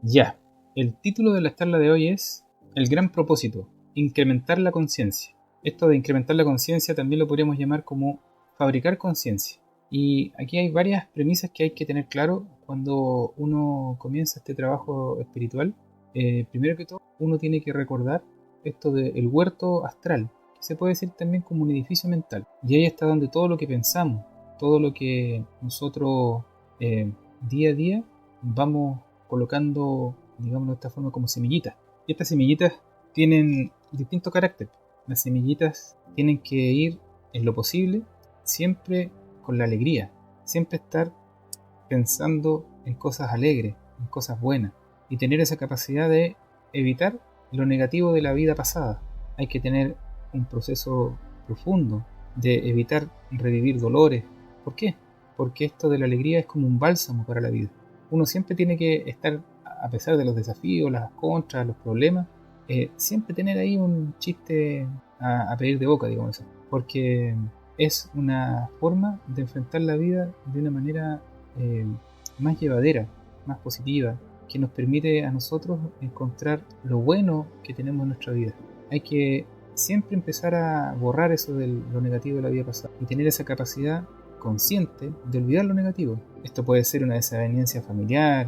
Ya, el título de la charla de hoy es El gran propósito, incrementar la conciencia. Esto de incrementar la conciencia también lo podríamos llamar como fabricar conciencia. Y aquí hay varias premisas que hay que tener claro cuando uno comienza este trabajo espiritual. Primero que todo, uno tiene que recordar esto del huerto astral, que se puede decir también como un edificio mental. Y ahí está donde todo lo que pensamos, todo lo que nosotros día a día vamos colocando, digamos de esta forma, como semillitas. Y estas semillitas tienen distinto carácter. Las semillitas tienen que ir, en lo posible, siempre con la alegría. Siempre estar pensando en cosas alegres, en cosas buenas. Y tener esa capacidad de evitar lo negativo de la vida pasada. Hay que tener un proceso profundo de evitar revivir dolores. ¿Por qué? Porque esto de la alegría es como un bálsamo para la vida. Uno siempre tiene que estar, a pesar de los desafíos, las contras, los problemas, siempre tener ahí un chiste a pedir de boca, digamos eso. Porque es una forma de enfrentar la vida de una manera eh, más llevadera, más positiva, que nos permite a nosotros encontrar lo bueno que tenemos en nuestra vida. Hay que siempre empezar a borrar eso de lo negativo de la vida pasada y tener esa capacidad consciente de olvidar lo negativo. Esto puede ser una desaveniencia familiar,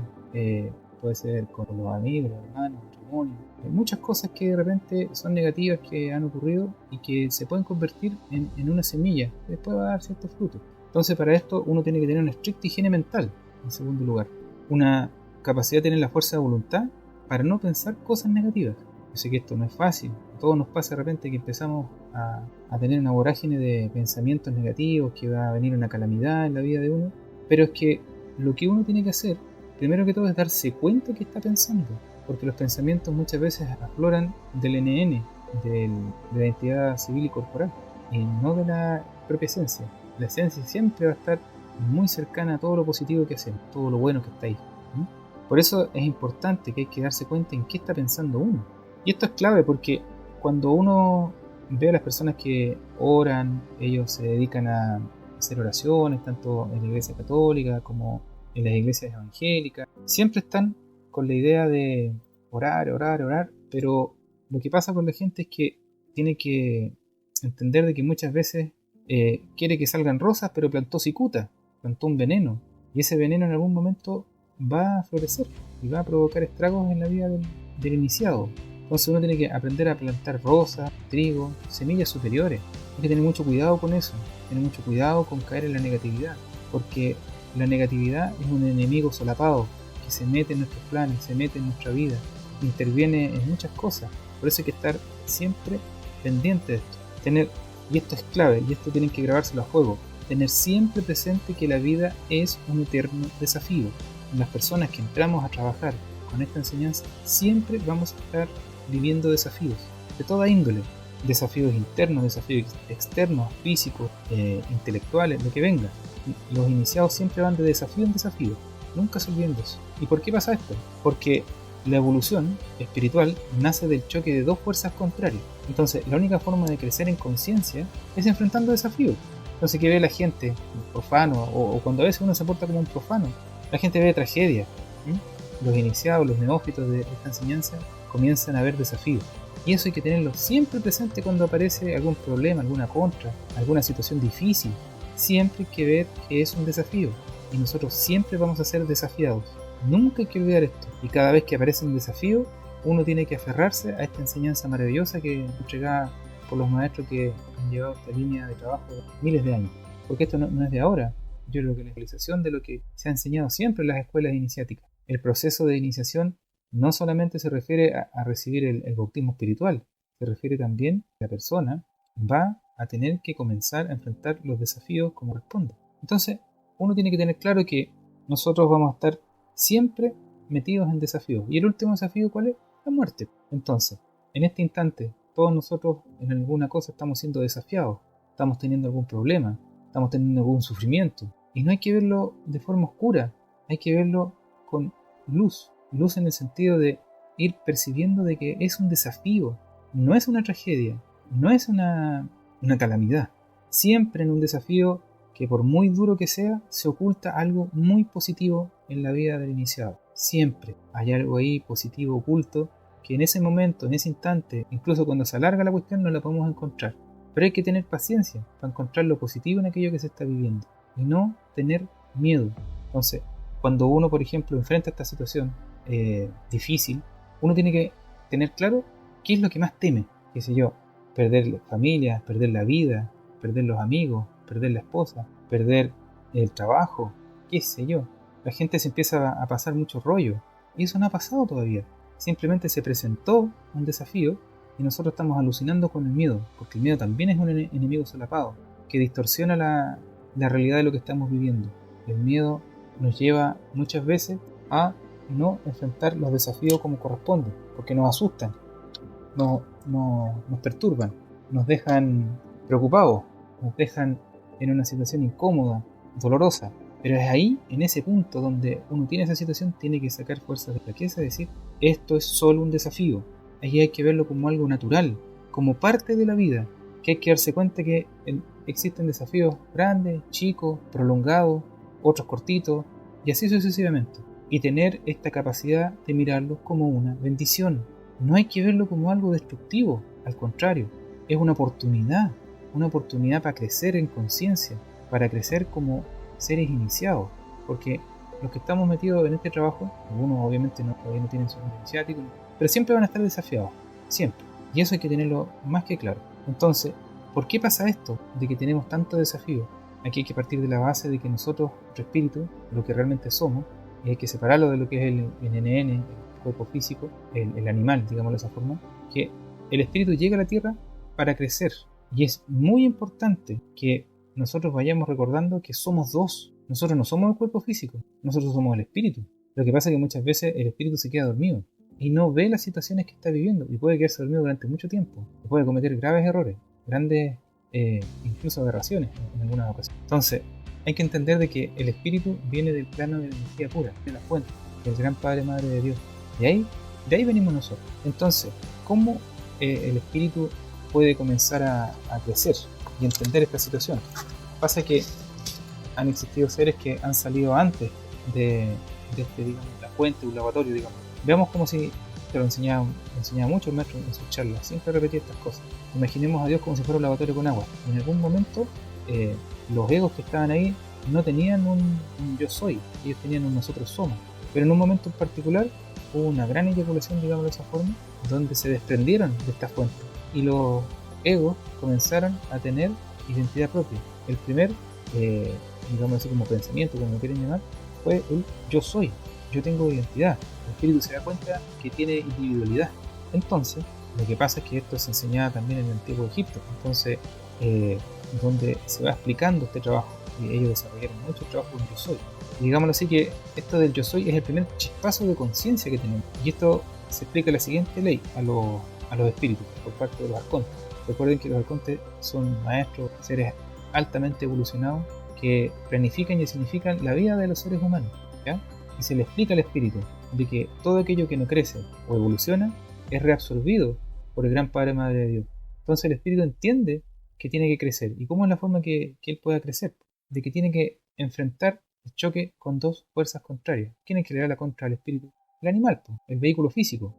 puede ser con los amigos, los hermanos, matrimonio. Hay muchas cosas que de repente son negativas que han ocurrido y que se pueden convertir en una semilla que después va a dar ciertos frutos. Entonces, para esto uno tiene que tener una estricta higiene mental, en segundo lugar. Una capacidad de tener la fuerza de voluntad para no pensar cosas negativas. Yo sé que esto no es fácil. A todos nos pasa de repente que empezamos a tener una vorágine de pensamientos negativos, que va a venir una calamidad en la vida de uno. Pero es que lo que uno tiene que hacer, primero que todo, es darse cuenta que está pensando. Porque los pensamientos muchas veces afloran del NN, de la identidad civil y corporal, y no de la propia esencia. La esencia siempre va a estar muy cercana a todo lo positivo que hacemos, todo lo bueno que está ahí. Por eso es importante que hay que darse cuenta en qué está pensando uno. Y esto es clave porque cuando uno ve a las personas que oran, ellos se dedican a hacer oraciones, tanto en la iglesia católica como en las iglesias evangélicas, siempre están con la idea de orar, orar, orar, pero lo que pasa con la gente es que tiene que entender de que muchas veces quiere que salgan rosas, pero plantó cicuta, plantó un veneno, y ese veneno en algún momento va a florecer y va a provocar estragos en la vida del iniciado. Entonces uno tiene que aprender a plantar rosas, trigo, semillas superiores. Hay que tener mucho cuidado con eso, tener mucho cuidado con caer en la negatividad, porque la negatividad es un enemigo solapado que se mete en nuestros planes, se mete en nuestra vida, interviene en muchas cosas. Por eso hay que estar siempre pendiente de esto. Y esto es clave, y esto tienen que grabárselo a juego, tener siempre presente que la vida es un eterno desafío. Las personas que entramos a trabajar con esta enseñanza siempre vamos a estar viviendo desafíos de toda índole, desafíos internos, desafíos externos, físicos, intelectuales, lo que venga. Los iniciados siempre van de desafío en desafío, nunca se olviden de eso. ¿Y por qué pasa esto? Porque la evolución espiritual nace del choque de dos fuerzas contrarias. Entonces, la única forma de crecer en conciencia es enfrentando desafíos. Entonces, ¿qué ve la gente? Profano, o cuando a veces uno se porta como un profano, la gente ve tragedia. Los iniciados, los neófitos de esta enseñanza comienzan a ver desafíos. Y eso hay que tenerlo siempre presente cuando aparece algún problema, alguna contra, alguna situación difícil. Siempre hay que ver que es un desafío. Y nosotros siempre vamos a ser desafiados. Nunca hay que olvidar esto. Y cada vez que aparece un desafío, uno tiene que aferrarse a esta enseñanza maravillosa que entregada por los maestros que han llevado esta línea de trabajo miles de años. Porque esto no es de ahora. Yo creo que la actualización de lo que se ha enseñado siempre en las escuelas iniciáticas. El proceso de iniciación no solamente se refiere a recibir el bautismo espiritual, se refiere también a que la persona va a tener que comenzar a enfrentar los desafíos como responde. Entonces, uno tiene que tener claro que nosotros vamos a estar siempre metidos en desafíos. ¿Y el último desafío cuál es? La muerte. Entonces, en este instante, todos nosotros en alguna cosa estamos siendo desafiados, estamos teniendo algún problema, estamos teniendo algún sufrimiento. Y no hay que verlo de forma oscura, hay que verlo con luz. Luz en el sentido de ir percibiendo de que es un desafío, no es una tragedia, no es una calamidad. Siempre en un desafío que por muy duro que sea, se oculta algo muy positivo en la vida del iniciado. Siempre hay algo ahí positivo oculto que en ese momento, en ese instante, incluso cuando se alarga la cuestión, no la podemos encontrar. Pero hay que tener paciencia para encontrar lo positivo en aquello que se está viviendo y no tener miedo. Entonces, cuando uno, por ejemplo, enfrenta esta situación difícil, uno tiene que tener claro qué es lo que más teme. Qué sé yo, perder la familia, perder la vida, perder los amigos, perder la esposa, perder el trabajo, qué sé yo. La gente se empieza a pasar mucho rollo y eso no ha pasado todavía. Simplemente se presentó un desafío y nosotros estamos alucinando con el miedo, porque el miedo también es un enemigo solapado que distorsiona la realidad de lo que estamos viviendo. El miedo nos lleva muchas veces a no enfrentar los desafíos como corresponde, porque nos asustan, nos perturban, nos dejan preocupados, nos dejan en una situación incómoda, dolorosa. Pero es ahí, en ese punto donde uno tiene esa situación, tiene que sacar fuerzas de flaqueza y decir, esto es solo un desafío. Ahí hay que verlo como algo natural, como parte de la vida, que hay que darse cuenta que existen desafíos grandes, chicos, prolongados, otros cortitos, y así sucesivamente. Y tener esta capacidad de mirarlos como una bendición. No hay que verlo como algo destructivo, al contrario, es una oportunidad para crecer en conciencia, para crecer como seres iniciados, porque los que estamos metidos en este trabajo, algunos obviamente todavía no tienen su iniciático, pero siempre van a estar desafiados, siempre, y eso hay que tenerlo más que claro. Entonces, ¿por qué pasa esto de que tenemos tanto desafío? Aquí hay que partir de la base de que nosotros, nuestro espíritu, lo que realmente somos, y hay que separarlo de lo que es el NN, el cuerpo físico, el animal, digámoslo de esa forma, que el espíritu llega a la tierra para crecer, y es muy importante que nosotros vayamos recordando que somos dos. Nosotros no somos el cuerpo físico, nosotros somos el espíritu. Lo que pasa es que muchas veces el espíritu se queda dormido y no ve las situaciones que está viviendo y puede quedarse dormido durante mucho tiempo y puede cometer graves errores, grandes incluso aberraciones en algunas ocasiones. Entonces hay que entender de que el espíritu viene del plano de la energía pura, de la fuente, del gran Padre Madre de Dios. De ahí venimos nosotros. Entonces, ¿cómo el espíritu puede comenzar a crecer y entender esta situación? Pasa que han existido seres que han salido antes de este, digamos, la fuente, un lavatorio, digamos. Veamos como si te lo enseñaba mucho el maestro en sus charlas, siempre repetía estas cosas. Imaginemos a Dios como si fuera un lavatorio con agua. En algún momento, los egos que estaban ahí no tenían un yo soy, ellos tenían un nosotros somos. Pero en un momento en particular hubo una gran eyaculación, digamos de esa forma, donde se desprendieron de esta fuente y los egos comenzaron a tener identidad propia. El primer, digamos así como pensamiento, como lo quieren llamar, fue el yo soy, yo tengo identidad. El espíritu se da cuenta que tiene individualidad. Entonces, lo que pasa es que esto se enseñaba también en el antiguo Egipto. Entonces, donde se va explicando este trabajo, y ellos desarrollaron mucho trabajo con yo soy. Y digámoslo así que esto del yo soy es el primer chispazo de conciencia que tenemos. Y esto se explica la siguiente ley a los espíritus por parte de los arcontes. Recuerden que los arcontes son maestros, seres altamente evolucionados que planifican y significan la vida de los seres humanos, ¿ya? Y se le explica al espíritu de que todo aquello que no crece o evoluciona es reabsorbido por el gran Padre Madre de Dios. Entonces el espíritu entiende que tiene que crecer. ¿Y cómo es la forma que él pueda crecer? De que tiene que enfrentar el choque con dos fuerzas contrarias. ¿Quién es que le da la contra al espíritu? El animal, el vehículo físico.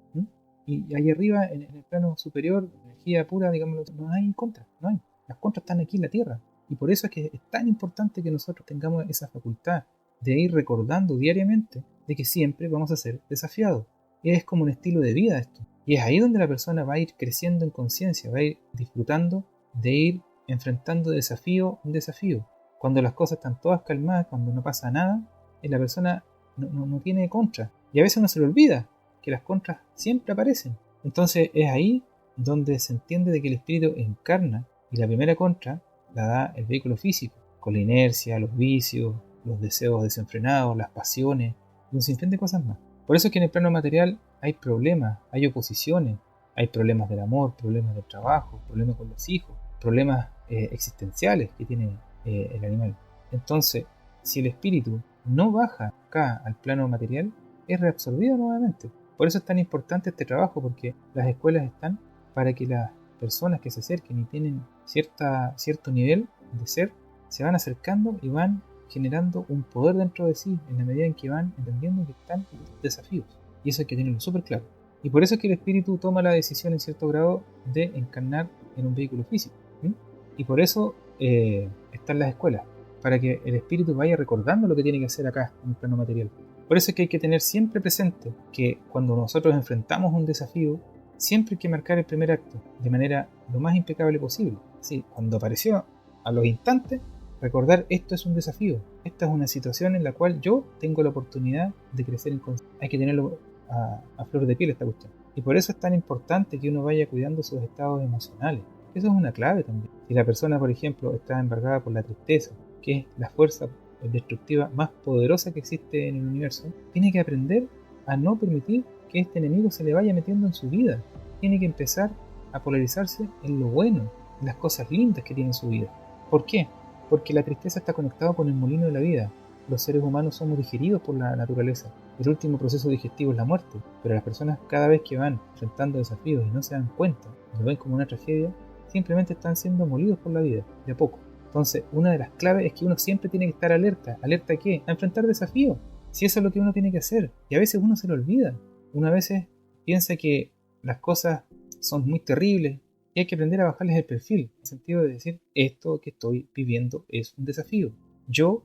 Y ahí arriba, en el plano superior, energía pura, digamos, no hay contra, no hay. Las contras están aquí en la Tierra. Y por eso es que es tan importante que nosotros tengamos esa facultad de ir recordando diariamente de que siempre vamos a ser desafiados. Y es como un estilo de vida esto. Y es ahí donde la persona va a ir creciendo en conciencia, va a ir disfrutando de ir enfrentando desafío en desafío. Cuando las cosas están todas calmadas, cuando no pasa nada, la persona no tiene contra. Y a veces uno se le olvida que las contras siempre aparecen. Entonces es ahí donde se entiende de que el espíritu encarna y la primera contra la da el vehículo físico, con la inercia, los vicios, los deseos desenfrenados, las pasiones y un sinfín de cosas más. Por eso es que en el plano material hay problemas, hay oposiciones, hay problemas del amor, problemas del trabajo, problemas con los hijos, problemas existenciales que tiene el animal. Entonces, si el espíritu no baja acá al plano material, es reabsorbido nuevamente. Por eso es tan importante este trabajo, porque las escuelas están para que las personas que se acerquen y tienen cierto nivel de ser, se van acercando y van generando un poder dentro de sí en la medida en que van entendiendo que están desafíos. Y eso hay que tenerlo súper claro. Y por eso es que el espíritu toma la decisión en cierto grado de encarnar en un vehículo físico. ¿Sí? Y por eso están las escuelas, para que el espíritu vaya recordando lo que tiene que hacer acá en el plano material. Por eso es que hay que tener siempre presente que cuando nosotros enfrentamos un desafío, siempre hay que marcar el primer acto de manera lo más impecable posible. Así, cuando apareció a los instantes, recordar esto es un desafío, esta es una situación en la cual yo tengo la oportunidad de crecer en conciencia. Hay que tenerlo a flor de piel esta cuestión. Y por eso es tan importante que uno vaya cuidando sus estados emocionales. Eso es una clave también. Si la persona, por ejemplo, está embargada por la tristeza, que es la fuerza destructiva más poderosa que existe en el universo, tiene que aprender a no permitir que este enemigo se le vaya metiendo en su vida. Tiene que empezar a polarizarse en lo bueno, en las cosas lindas que tiene en su vida. ¿Por qué? Porque la tristeza está conectada con el molino de la vida. Los seres humanos somos digeridos por la naturaleza. El último proceso digestivo es la muerte, pero las personas cada vez que van enfrentando desafíos y no se dan cuenta, lo ven como una tragedia, simplemente están siendo molidos por la vida, de a poco. Entonces, una de las claves es que uno siempre tiene que estar alerta. ¿Alerta a qué? A enfrentar desafíos. Si eso es lo que uno tiene que hacer. Y a veces uno se lo olvida. Uno a veces piensa que las cosas son muy terribles y hay que aprender a bajarles el perfil. En el sentido de decir, esto que estoy viviendo es un desafío. Yo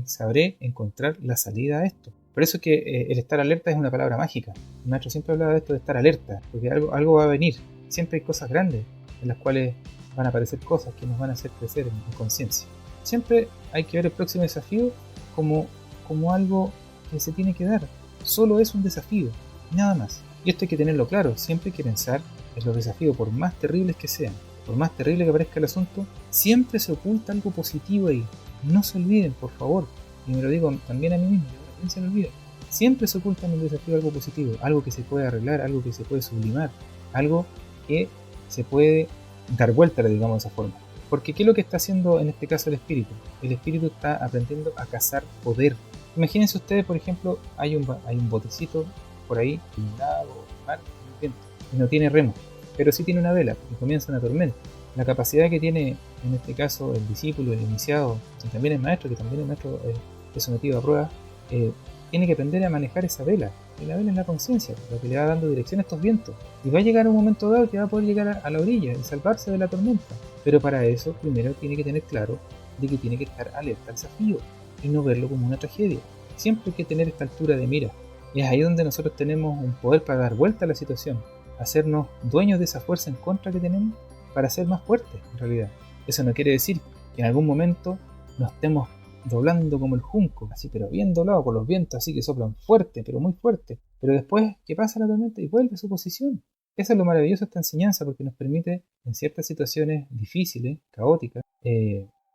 sabré encontrar la salida a esto. Por eso es que el estar alerta es una palabra mágica. El maestro siempre hablaba de esto de estar alerta, porque algo va a venir. Siempre hay cosas grandes en las cuales van a aparecer cosas que nos van a hacer crecer en conciencia. Siempre hay que ver el próximo desafío como algo que se tiene que dar. Solo es un desafío, nada más. Y esto hay que tenerlo claro. Siempre hay que pensar en los desafíos, por más terribles que sean, por más terrible que parezca el asunto, siempre se oculta algo positivo ahí. No se olviden, por favor. Y me lo digo también a mí mismo, no se me olviden. Siempre se oculta en el desafío algo positivo, algo que se puede arreglar, algo que se puede sublimar, algo que se puede dar vuelta, digamos de esa forma. Porque ¿qué es lo que está haciendo en este caso el espíritu? El espíritu está aprendiendo a cazar poder. Imagínense ustedes, por ejemplo, hay un botecito por ahí, un lago, un mar, un viento, y no tiene remo, pero sí tiene una vela y comienza una tormenta. La capacidad que tiene en este caso el discípulo, el iniciado, y también el maestro, que también el maestro es sometido a pruebas, tiene que aprender a manejar esa vela. Y la vela es la conciencia, lo que le va dando dirección a estos vientos. Y va a llegar un momento dado que va a poder llegar a la orilla y salvarse de la tormenta. Pero para eso, primero tiene que tener claro de que tiene que estar alerta al desafío y no verlo como una tragedia. Siempre hay que tener esta altura de mira. Y es ahí donde nosotros tenemos un poder para dar vuelta a la situación, hacernos dueños de esa fuerza en contra que tenemos para ser más fuertes, en realidad. Eso no quiere decir que en algún momento nos estemos doblando como el junco, así, pero bien doblado por los vientos, así que soplan fuerte, pero muy fuerte. Pero después que pasa la tormenta y vuelve a su posición. Eso es lo maravilloso de esta enseñanza, porque nos permite, en ciertas situaciones difíciles, caóticas,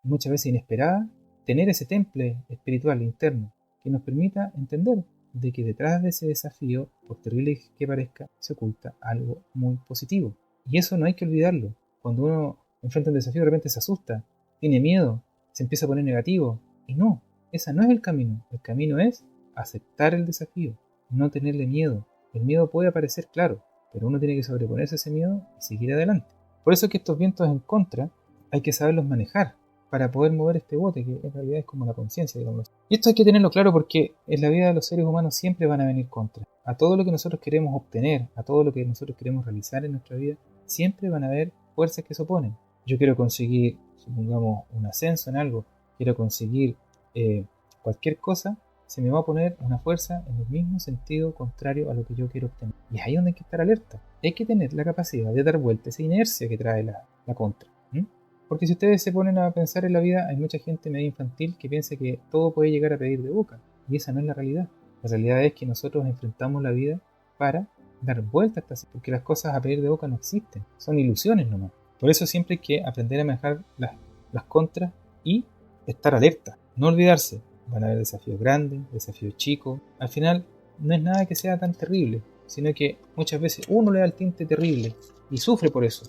muchas veces inesperadas, tener ese temple espiritual interno que nos permita entender de que detrás de ese desafío, por terrible que parezca, se oculta algo muy positivo. Y eso no hay que olvidarlo. Cuando uno enfrenta un desafío, de repente se asusta, tiene miedo, se empieza a poner negativo. Y no, ese no es el camino. El camino es aceptar el desafío, no tenerle miedo. El miedo puede aparecer, claro, pero uno tiene que sobreponerse a ese miedo y seguir adelante. Por eso es que estos vientos en contra hay que saberlos manejar para poder mover este bote, que en realidad es como la conciencia, digamos. Y esto hay que tenerlo claro porque en la vida de los seres humanos siempre van a venir contra. A todo lo que nosotros queremos obtener, a todo lo que nosotros queremos realizar en nuestra vida, siempre van a haber fuerzas que se oponen. Yo quiero conseguir, supongamos, un ascenso en algo, quiero conseguir cualquier cosa, se me va a poner una fuerza en el mismo sentido contrario a lo que yo quiero obtener. Y es ahí donde hay que estar alerta. Hay que tener la capacidad de dar vuelta a esa inercia que trae la contra. Porque si ustedes se ponen a pensar en la vida, hay mucha gente medio infantil que piensa que todo puede llegar a pedir de boca. Y esa no es la realidad. La realidad es que nosotros enfrentamos la vida para dar vuelta a esta, porque las cosas a pedir de boca no existen. Son ilusiones nomás. Por eso siempre hay que aprender a manejar las contras y estar alerta. No olvidarse. Van a haber desafíos grandes, desafíos chicos. Al final no es nada que sea tan terrible, sino que muchas veces uno le da el tinte terrible y sufre por eso.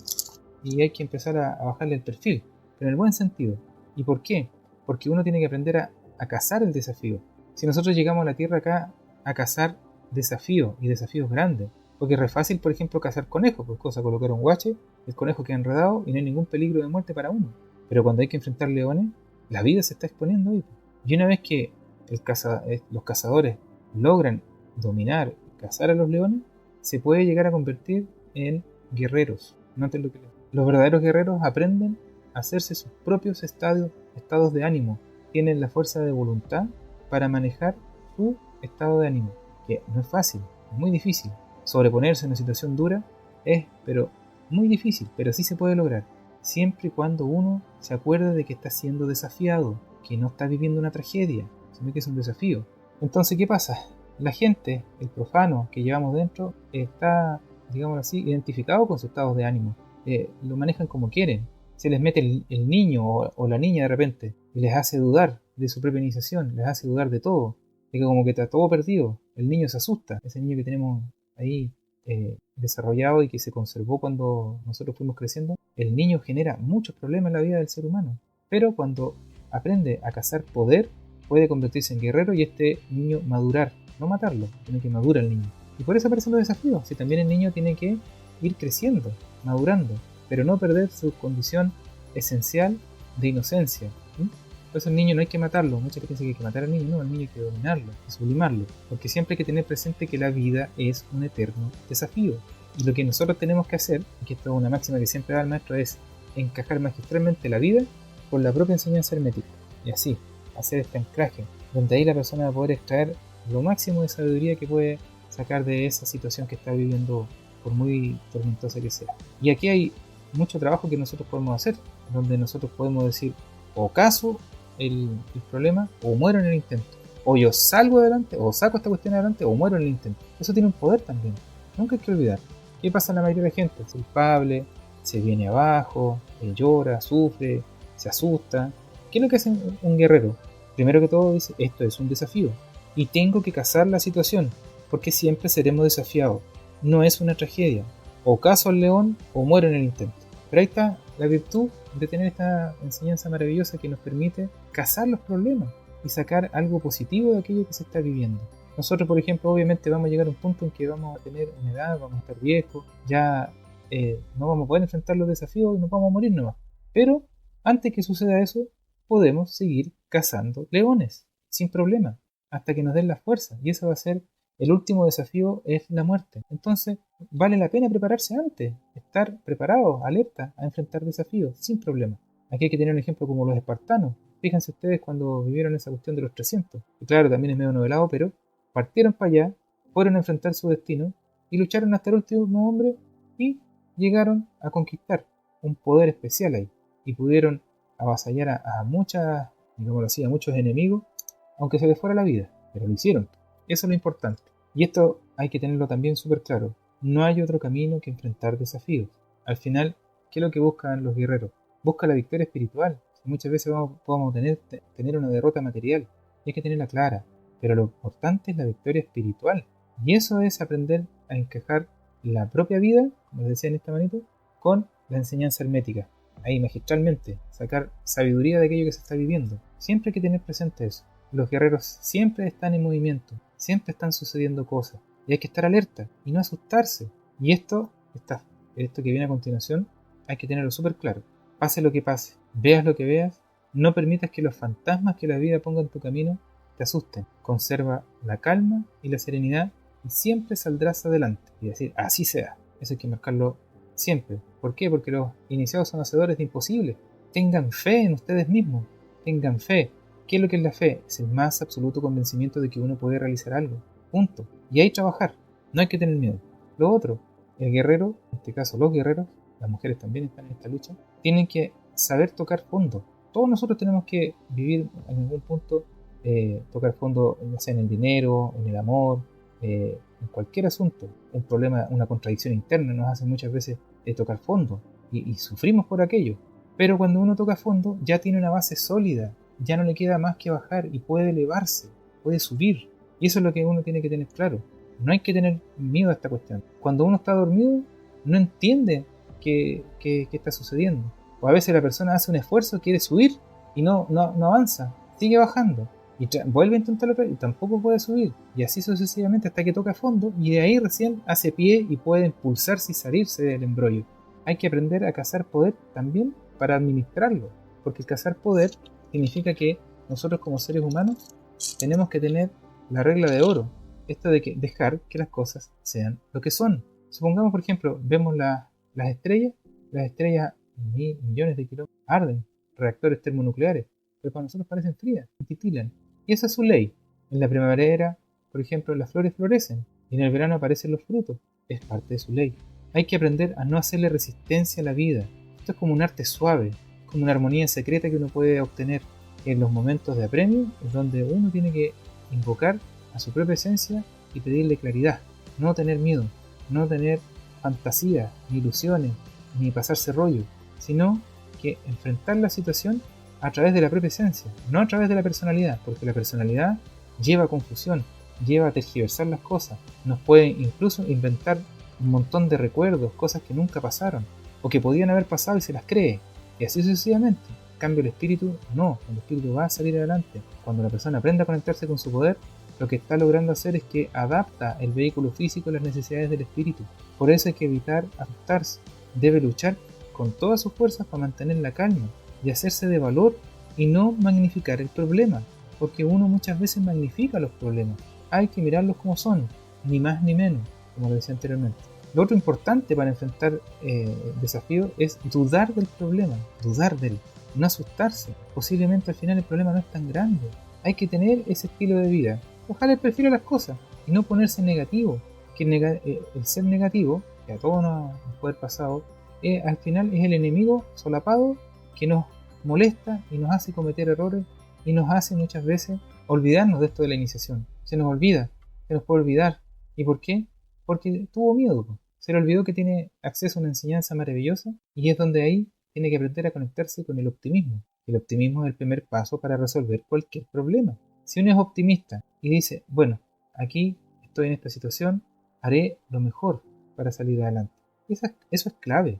Y hay que empezar a bajarle el perfil, pero en el buen sentido. ¿Y por qué? Porque uno tiene que aprender a cazar el desafío. Si nosotros llegamos a la Tierra acá a cazar desafíos y desafíos grandes, porque es re fácil, por ejemplo, cazar conejos, pues cosa, colocar un guache, el conejo queda enredado y no hay ningún peligro de muerte para uno. Pero cuando hay que enfrentar leones, la vida se está exponiendo ahí. Y una vez que los cazadores logran dominar y cazar a los leones, se puede llegar a convertir en guerreros. Noten lo que los verdaderos guerreros aprenden a hacerse sus propios estados de ánimo. Tienen la fuerza de voluntad para manejar su estado de ánimo, que no es fácil, es muy difícil. Sobreponerse a una situación dura pero muy difícil, pero sí se puede lograr, siempre y cuando uno se acuerde de que está siendo desafiado, que no está viviendo una tragedia, sino que es un desafío. Entonces, ¿qué pasa? La gente, el profano que llevamos dentro, está, digamos así, identificado con sus estados de ánimo. Lo manejan como quieren. Se les mete el niño o la niña de repente y les hace dudar de su propia iniciación, les hace dudar de todo. Es que como que está todo perdido. El niño se asusta, ese niño que tenemos ahí desarrollado y que se conservó cuando nosotros fuimos creciendo. El niño genera muchos problemas en la vida del ser humano, pero cuando aprende a cazar poder, puede convertirse en guerrero y este niño madurar, no matarlo, tiene que madurar el niño. Y por eso aparecen los desafíos, si también el niño tiene que ir creciendo, madurando, pero no perder su condición esencial de inocencia. ¿Sí? Por eso el niño no hay que matarlo, mucha gente piensa que hay que matar al niño, no, el niño hay que dominarlo, y sublimarlo, porque siempre hay que tener presente que la vida es un eterno desafío. Y lo que nosotros tenemos que hacer, y que esto es una máxima que siempre da el maestro, es encajar magistralmente la vida con la propia enseñanza hermética. Y así, hacer este anclaje, donde ahí la persona va a poder extraer lo máximo de sabiduría que puede sacar de esa situación que está viviendo, por muy tormentosa que sea. Y aquí hay mucho trabajo que nosotros podemos hacer, donde nosotros podemos decir, o caso el problema, o muero en el intento. O yo salgo adelante, o saco esta cuestión adelante, o muero en el intento. Eso tiene un poder también. Nunca hay que olvidar. ¿Qué pasa en la mayoría de la gente? Es culpable, se viene abajo, llora, sufre, se asusta. ¿Qué es lo que hace un guerrero? Primero que todo dice, esto es un desafío. Y tengo que cazar la situación, porque siempre seremos desafiados. No es una tragedia. O cazo al león, o muero en el intento. Pero ahí está la virtud de tener esta enseñanza maravillosa que nos permite cazar los problemas y sacar algo positivo de aquello que se está viviendo. Nosotros, por ejemplo, obviamente vamos a llegar a un punto en que vamos a tener una edad, vamos a estar viejos, ya no vamos a poder enfrentar los desafíos y nos vamos a morir nomás. Pero antes que suceda eso, podemos seguir cazando leones, sin problema, hasta que nos den la fuerza. Y eso va a ser el último desafío, es la muerte. Entonces, vale la pena prepararse antes, estar preparado, alerta a enfrentar desafíos, sin problema. Aquí hay que tener un ejemplo como los espartanos. Fíjense ustedes cuando vivieron esa cuestión de los 300. Y claro, también es medio novelado, pero partieron para allá, fueron a enfrentar su destino y lucharon hasta el último hombre y llegaron a conquistar un poder especial ahí. Y pudieron avasallar a muchas, digámoslo así, a muchos enemigos, aunque se les fuera la vida, pero lo hicieron. Eso es lo importante. Y esto hay que tenerlo también súper claro. No hay otro camino que enfrentar desafíos. Al final, ¿qué es lo que buscan los guerreros? Buscan la victoria espiritual. Muchas veces podemos tener una derrota material. Y hay que tenerla clara. Pero lo importante es la victoria espiritual. Y eso es aprender a encajar la propia vida, como les decía en esta manito, con la enseñanza hermética. Ahí magistralmente, sacar sabiduría de aquello que se está viviendo. Siempre hay que tener presente eso. Los guerreros siempre están en movimiento, siempre están sucediendo cosas. Y hay que estar alerta y no asustarse. Y esto que viene a continuación, hay que tenerlo súper claro. Pase lo que pase, veas lo que veas, no permitas que los fantasmas que la vida ponga en tu camino te asusten. Conserva la calma y la serenidad y siempre saldrás adelante. Y decir, así sea. Eso hay que marcarlo siempre. ¿Por qué? Porque los iniciados son hacedores de imposibles. Tengan fe en ustedes mismos. Tengan fe. ¿Qué es lo que es la fe? Es el más absoluto convencimiento de que uno puede realizar algo. Punto. Y ahí trabajar. No hay que tener miedo. Lo otro, el guerrero, en este caso los guerreros, las mujeres también están en esta lucha, tienen que saber tocar fondo. Todos nosotros tenemos que vivir en algún punto, tocar fondo, ya sea en el dinero, en el amor, en cualquier asunto. Un problema, una contradicción interna nos hace muchas veces tocar fondo y sufrimos por aquello. Pero cuando uno toca fondo ya tiene una base sólida, ya no le queda más que bajar y puede elevarse, puede subir. Y eso es lo que uno tiene que tener claro. No hay que tener miedo a esta cuestión. Cuando uno está dormido, no entiende qué está sucediendo. O a veces la persona hace un esfuerzo, quiere subir y no avanza, sigue bajando. Y vuelve a intentarlo y tampoco puede subir. Y así sucesivamente hasta que toca fondo y de ahí recién hace pie y puede impulsarse y salirse del embrollo. Hay que aprender a cazar poder también para administrarlo. Porque el cazar poder significa que nosotros como seres humanos tenemos que tener la regla de oro, esto de que dejar que las cosas sean lo que son. Supongamos, por ejemplo, vemos las estrellas millones de kilómetros arden, reactores termonucleares, pero para nosotros parecen frías, titilan. Y esa es su ley. En la primavera, por ejemplo, las flores florecen y en el verano aparecen los frutos. Es parte de su ley. Hay que aprender a no hacerle resistencia a la vida. Esto es como un arte suave, como una armonía secreta que uno puede obtener en los momentos de apremio, es donde uno tiene que invocar a su propia esencia y pedirle claridad, no tener miedo, no tener fantasía, ni ilusiones, ni pasarse rollo, sino que enfrentar la situación a través de la propia esencia, no a través de la personalidad, porque la personalidad lleva a confusión, lleva a tergiversar las cosas, nos puede incluso inventar un montón de recuerdos, cosas que nunca pasaron, o que podían haber pasado y se las cree, y así sucesivamente. En cambio el espíritu no, el espíritu va a salir adelante. Cuando la persona aprende a conectarse con su poder, lo que está logrando hacer es que adapta el vehículo físico a las necesidades del espíritu. Por eso hay que evitar asustarse, debe luchar con todas sus fuerzas para mantener la calma y hacerse de valor y no magnificar el problema, porque uno muchas veces magnifica los problemas. Hay que mirarlos como son, ni más ni menos, como lo decía anteriormente. Lo otro importante para enfrentar el desafío es dudar del problema, dudar de él, no asustarse. Posiblemente al final el problema no es tan grande. Hay que tener ese estilo de vida, bajar el perfil a las cosas y no ponerse negativo. Que el ser negativo, que a todos nos puede haber pasado, al final es el enemigo solapado que nos molesta y nos hace cometer errores y nos hace muchas veces olvidarnos de esto de la iniciación. Se nos olvida, se nos puede olvidar. ¿Y por qué? Porque tuvo miedo. Se le olvidó que tiene acceso a una enseñanza maravillosa y es donde ahí tiene que aprender a conectarse con el optimismo. El optimismo es el primer paso para resolver cualquier problema. Si uno es optimista y dice, bueno, aquí estoy en esta situación, haré lo mejor para salir adelante. Eso es clave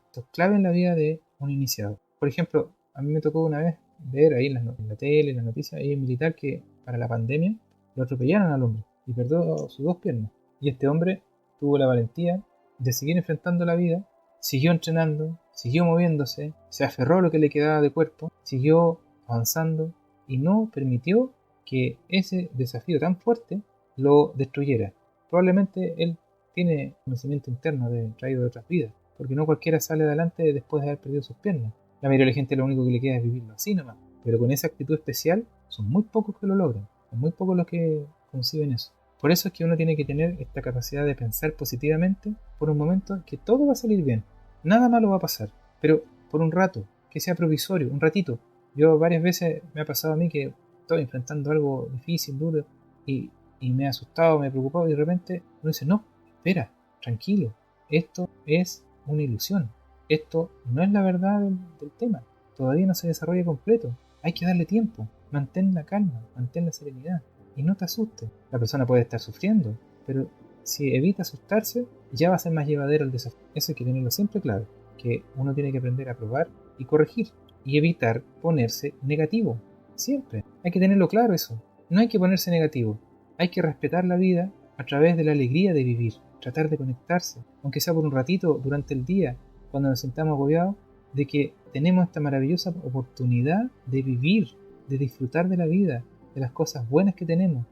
en la vida de un iniciado. Por ejemplo, a mí me tocó una vez ver ahí en la tele, en las noticias, hay un militar que para la pandemia lo atropellaron al hombre y perdió sus dos piernas. Y este hombre tuvo la valentía de seguir enfrentando la vida, siguió entrenando, siguió moviéndose, se aferró a lo que le quedaba de cuerpo, siguió avanzando y no permitió que ese desafío tan fuerte lo destruyera. Probablemente él tiene conocimiento interno traído de otras vidas, porque no cualquiera sale adelante después de haber perdido sus piernas. La mayoría de la gente lo único que le queda es vivirlo así nomás, pero con esa actitud especial son muy pocos que lo logran, son muy pocos los que conciben eso. Por eso es que uno tiene que tener esta capacidad de pensar positivamente por un momento que todo va a salir bien, nada malo va a pasar, pero por un rato, que sea provisorio, un ratito. Yo varias veces me ha pasado a mí que estoy enfrentando algo difícil, duro, y me he asustado, me he preocupado y de repente uno dice, no, espera, tranquilo, esto es una ilusión, esto no es la verdad del tema, todavía no se desarrolla completo, hay que darle tiempo, mantén la calma, mantén la serenidad y no te asustes. La persona puede estar sufriendo, pero si evita asustarse, ya va a ser más llevadero el desafío. Eso hay que tenerlo siempre claro, que uno tiene que aprender a probar y corregir y evitar ponerse negativo. Siempre. Hay que tenerlo claro eso. No hay que ponerse negativo. Hay que respetar la vida a través de la alegría de vivir. Tratar de conectarse, aunque sea por un ratito durante el día, cuando nos sintamos agobiados, de que tenemos esta maravillosa oportunidad de vivir, de disfrutar de la vida, de las cosas buenas que tenemos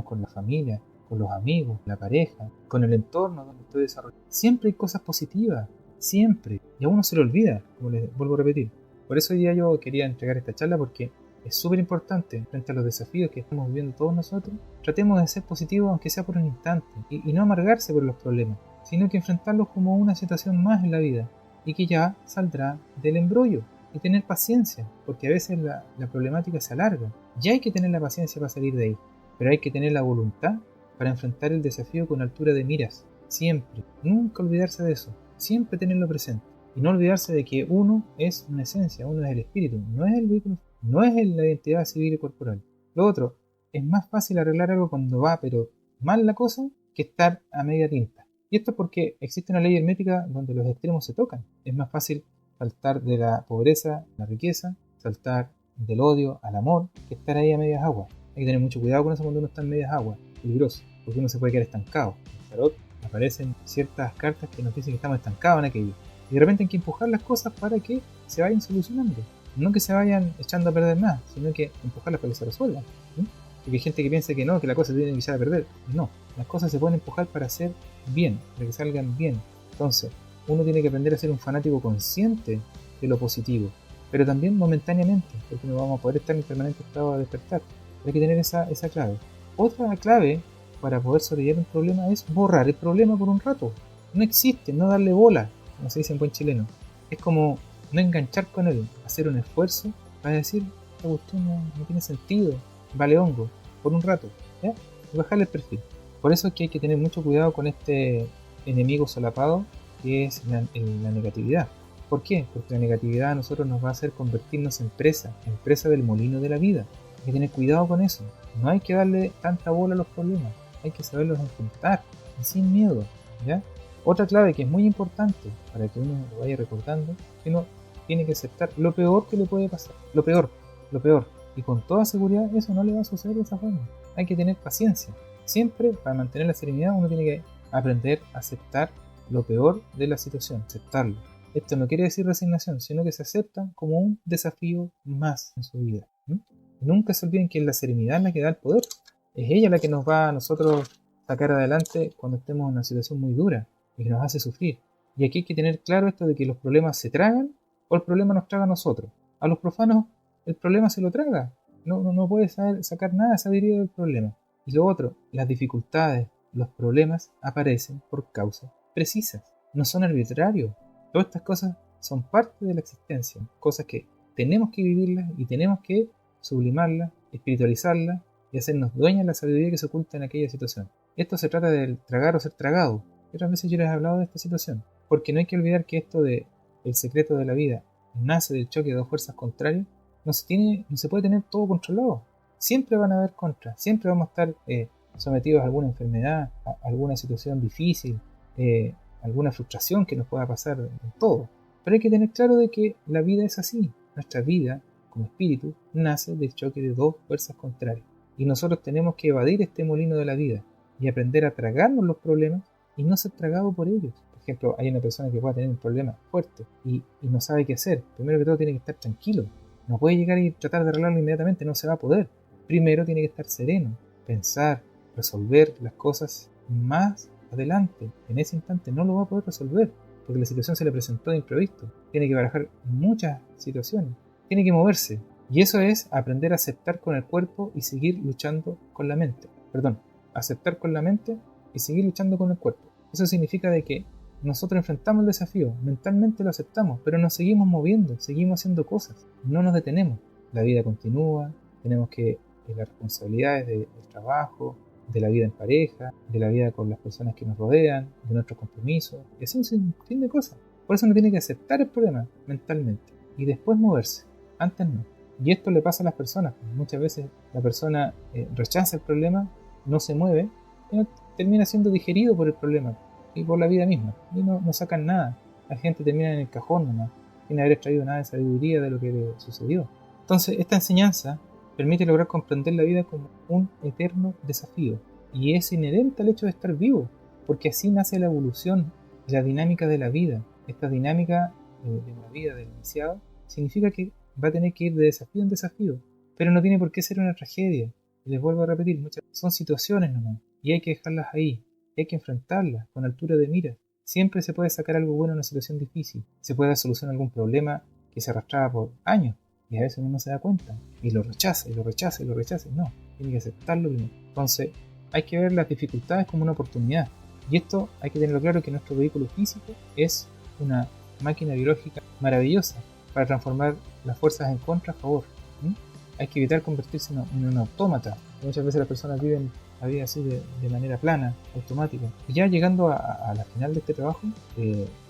con la familia, con los amigos, la pareja, con el entorno donde estoy desarrollando. Siempre hay cosas positivas, siempre. Y a uno se le olvida, como les vuelvo a repetir. Por eso hoy día yo quería entregar esta charla porque es súper importante frente a los desafíos que estamos viviendo todos nosotros. Tratemos de ser positivos aunque sea por un instante y no amargarse por los problemas, sino que enfrentarlos como una situación más en la vida y que ya saldrá del embrollo. Y tener paciencia, porque a veces la problemática se alarga. Ya hay que tener la paciencia para salir de ahí, pero hay que tener la voluntad para enfrentar el desafío con altura de miras. Siempre, nunca olvidarse de eso, siempre tenerlo presente. Y no olvidarse de que uno es una esencia, uno es el espíritu, no es el vehículo, no es la identidad civil y corporal. Lo otro, es más fácil arreglar algo cuando va, pero mal la cosa, que estar a media tinta. Y esto es porque existe una ley hermética donde los extremos se tocan. Es más fácil saltar de la pobreza a la riqueza, saltar del odio al amor, que estar ahí a medias aguas. Hay que tener mucho cuidado con eso cuando uno está en medias aguas, peligroso, porque uno se puede quedar estancado. En el tarot aparecen ciertas cartas que nos dicen que estamos estancados en aquello. Y de repente hay que empujar las cosas para que se vayan solucionando. No que se vayan echando a perder más, sino que empujarlas para que se resuelvan. ¿Sí? Porque hay gente que piensa que no, que la cosa se tiene que echar a perder. No, las cosas se pueden empujar para hacer bien, para que salgan bien. Entonces, uno tiene que aprender a ser un fanático consciente de lo positivo, pero también momentáneamente, porque no vamos a poder estar en permanente estado de despertar. Hay que tener esa clave. Otra clave para poder sobrellevar un problema es borrar el problema por un rato. No existe, no darle bola, como se dice en buen chileno. Es como no enganchar con él, hacer un esfuerzo para decir, esta cuestión no tiene sentido, vale hongo, por un rato, ¿ya? Y bajarle el perfil. Por eso es que hay que tener mucho cuidado con este enemigo solapado que es la negatividad. ¿Por qué? Porque la negatividad a nosotros nos va a hacer convertirnos en presa del molino de la vida. Hay que tener cuidado con eso. No hay que darle tanta bola a los problemas, hay que saberlos enfrentar y sin miedo, ¿ya? Otra clave que es muy importante para que uno lo vaya recordando, que uno tiene que aceptar lo peor que le puede pasar, lo peor, y con toda seguridad eso no le va a suceder de esa forma. Hay que tener paciencia. Siempre para mantener la serenidad uno tiene que aprender a aceptar lo peor de la situación, aceptarlo. Esto no quiere decir resignación, sino que se acepta como un desafío más en su vida. Nunca se olviden que es la serenidad la que da el poder. Es ella la que nos va a nosotros sacar adelante cuando estemos en una situación muy dura y que nos hace sufrir. Y aquí hay que tener claro esto de que los problemas se tragan o el problema nos traga a nosotros. A los profanos el problema se lo traga. No puede sacar nada de sabiduría del problema. Y lo otro, las dificultades, los problemas aparecen por causas precisas. No son arbitrarios. Todas estas cosas son parte de la existencia. Cosas que tenemos que vivirlas y tenemos que sublimarlas, espiritualizarlas y hacernos dueñas de la sabiduría que se oculta en aquella situación. Esto se trata del tragar o ser tragado. Otras veces yo les he hablado de esta situación, porque no hay que olvidar que esto de el secreto de la vida nace del choque de dos fuerzas contrarias. No se puede tener todo controlado. Siempre van a haber contras, siempre vamos a estar sometidos a alguna enfermedad, a alguna situación difícil, alguna frustración que nos pueda pasar en todo. Pero hay que tener claro de que la vida es así. Nuestra vida, como espíritu, nace del choque de dos fuerzas contrarias. Y nosotros tenemos que evadir este molino de la vida y aprender a tragarnos los problemas y no ser tragado por ellos. Por ejemplo, hay una persona que pueda tener un problema fuerte y no sabe qué hacer. Primero que todo tiene que estar tranquilo. No puede llegar y tratar de arreglarlo inmediatamente, no se va a poder. Primero tiene que estar sereno, pensar, resolver las cosas más adelante. En ese instante no lo va a poder resolver, porque la situación se le presentó de imprevisto. Tiene que barajar muchas situaciones. Tiene que moverse. Y eso es aprender a aceptar con el cuerpo y seguir luchando con la mente. Perdón, aceptar con la mente y seguir luchando con el cuerpo. Eso significa de que nosotros enfrentamos el desafío, mentalmente lo aceptamos, pero nos seguimos moviendo, seguimos haciendo cosas, no nos detenemos. La vida continúa, tenemos que las responsabilidades del trabajo, de la vida en pareja, de la vida con las personas que nos rodean, de nuestros compromisos, y así un sinfín de cosas. Por eso uno tiene que aceptar el problema mentalmente y después moverse, antes no. Y esto le pasa a las personas. Muchas veces la persona rechaza el problema, no se mueve, y termina siendo digerido por el problema y por la vida misma. Y no sacan nada. La gente termina en el cajón nomás, sin haber extraído nada de sabiduría de lo que le sucedió. Entonces, esta enseñanza permite lograr comprender la vida como un eterno desafío. Y es inherente al hecho de estar vivo, porque así nace la evolución, la dinámica de la vida. Esta dinámica de la vida del iniciado significa que va a tener que ir de desafío en desafío, pero no tiene por qué ser una tragedia. Y les vuelvo a repetir, muchas son situaciones nomás, y hay que dejarlas ahí, hay que enfrentarlas con altura de mira. Siempre se puede sacar algo bueno en una situación difícil, se puede dar solución a algún problema que se arrastraba por años, y a veces uno no se da cuenta, y lo rechaza, y lo rechaza, y lo rechaza, y no, tiene que aceptarlo primero. Entonces, hay que ver las dificultades como una oportunidad, y esto hay que tenerlo claro que nuestro vehículo físico es una máquina biológica maravillosa para transformar las fuerzas en contra a favor. Hay que evitar convertirse en un autómata. Muchas veces las personas viven la vida así de manera plana, automática. Y ya llegando a la final de este trabajo,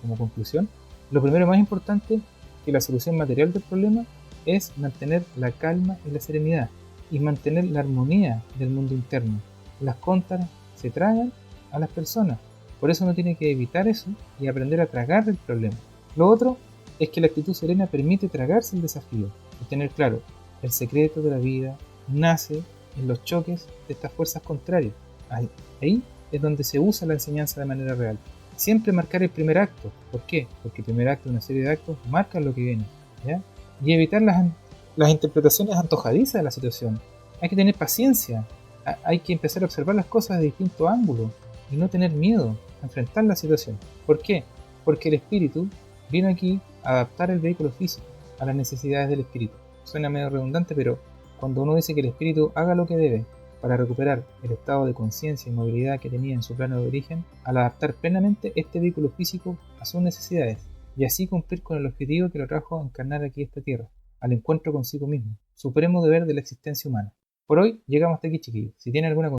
como conclusión, lo primero más importante que la solución material del problema es mantener la calma y la serenidad y mantener la armonía del mundo interno. Las contras se tragan a las personas, por eso uno tiene que evitar eso y aprender a tragar el problema. Lo otro es que la actitud serena permite tragarse el desafío y tener claro, el secreto de la vida nace en los choques de estas fuerzas contrarias. Ahí es donde se usa la enseñanza de manera real. Siempre marcar el primer acto. ¿Por qué? Porque el primer acto de una serie de actos marca lo que viene, ¿ya? y evitar las interpretaciones antojadizas de la situación. Hay que tener paciencia, hay que empezar a observar las cosas de distintos ángulos y no tener miedo a enfrentar la situación. ¿Por qué? Porque el espíritu vino aquí a adaptar el vehículo físico a las necesidades del espíritu. Suena medio redundante, pero cuando uno dice que el espíritu haga lo que debe para recuperar el estado de conciencia y movilidad que tenía en su plano de origen, al adaptar plenamente este vehículo físico a sus necesidades, y así cumplir con el objetivo que lo trajo a encarnar aquí esta tierra, al encuentro consigo mismo, supremo deber de la existencia humana. Por hoy llegamos hasta aquí, chiquillos. Si tienen alguna